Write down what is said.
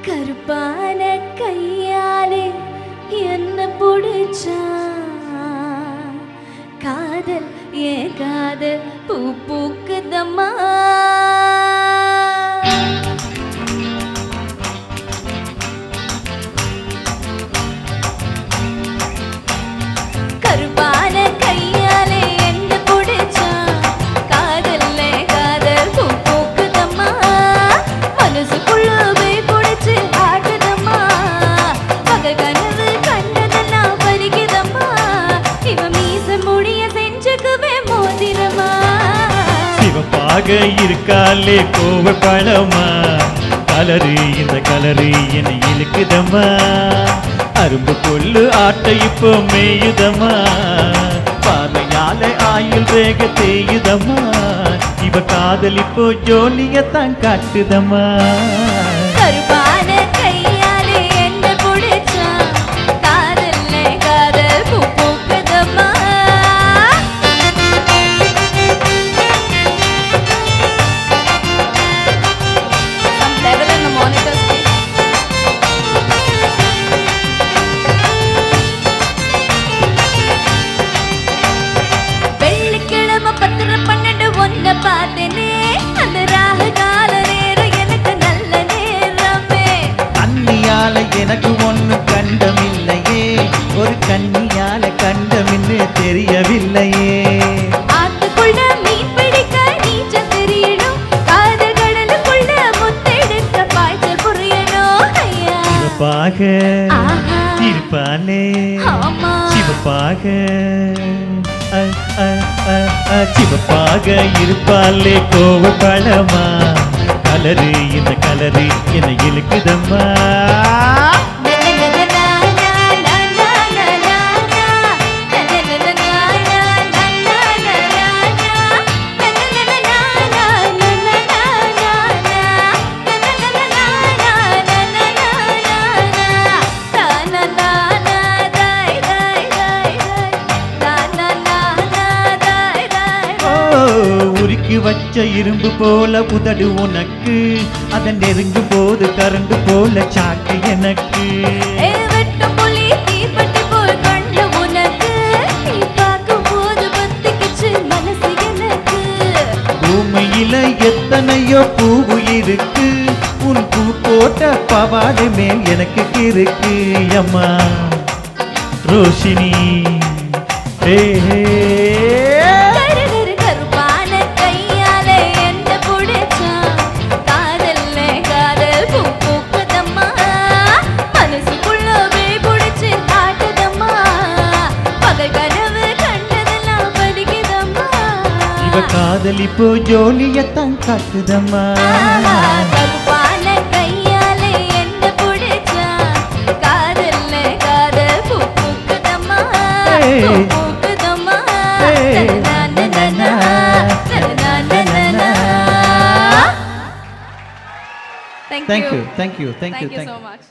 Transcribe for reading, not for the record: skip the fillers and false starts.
கருப்பான கையாலே என்ன புடிச்சா காதல் ஏ காதல் பூ பூக்குதம்மா கருப்பான கையாலே என்ன புடிச்சா காதல்லே காதல் பூ பூக்குதம்மா மனசுக்குள்ளவே புடிச்சு ஆடுதம்மா பகல் கனவு கண்டதெல்லாம் பறிக்குதம்மா இவ மீச முடிய செஞ்சுக்குவே மோதிரமா சிவப்பாக இருக்காலே கோவ பழமா கலரு இந்த கலரு என்னை இழுக்குதம்மா அரும்பு கொள்ளு ஆட்டை இப்போ மேயுதம்மா பார்வையால ஆயுள் வேக தேயுதம்மா இவ காதல் இப்போ ஜோலியத்தான் காட்டுதம்மா கருப்பான கையாலே என்ன புடிச்சா காதல்லே காதல் பூ பூக்குதம்மா Some level in the monitor screen. வெள்ளிக்கிழமை 10:12 ஒன்ன பார்த்தேனே அந்த ராகு கால நேரம் எனக்கு நல்ல நேரமே கண்ணியால எனக்கு ஒண்ணு கண்டமில்லையே ஒரு கண்ணியால கண்டமின்னு தெரியவில்லையே ஆத்துக்குள்ள மீன் பிடிக்க நீச்சல் தெரியணும் காதல் கடலுக்குள்ள முத்தெடுக்க பாய்ச்சல் புரியணும் ஐயா சிவப்பாக ஆஹா. இருப்பானே ஆமா சிவப்பாக சிவப்பாக இருப்பாலே கோவ பழமா கலரு இந்த கலரு என்னை இழுக்குதம்மா உருக்கி வச்ச இரும்பு போல உதடு உனக்கு அதன் நெருங்கும் போது கரண்டு போல சாக்கு எனக்கு வெட்டும் புலி தீப்பட்டு போல் கண்டு உனக்கு நீ பார்க்கும் போது பத்திக்கிச்சு மனசு எனக்கு பூமியில எத்தனையோ பூவு இருக்கு உன் பூ போட்ட பவாடு மேல் எனக்கு இருக்கு அம்மா ரோஷினி ஹே ஹே கருப்பான கையாலே என்ன புடிச்சா காதல்லே காதல் பூ பூக்குதம்மா மனசுக்குள்ளவே புடிச்சு ஆட்டுதம்மா பகல் கனவு கண்டதெல்லாம் பறிக்குதம்மா இவ காதல் இப்போ ஜோலியத்தான் காட்டுதம்மா கருப்பான கையாலே என்ன புடிச்சா காதல்லே காதல் பூ பூக்குதம்மா பூ பூக்குதம்மா Thank you. Thank you. Thank you so much.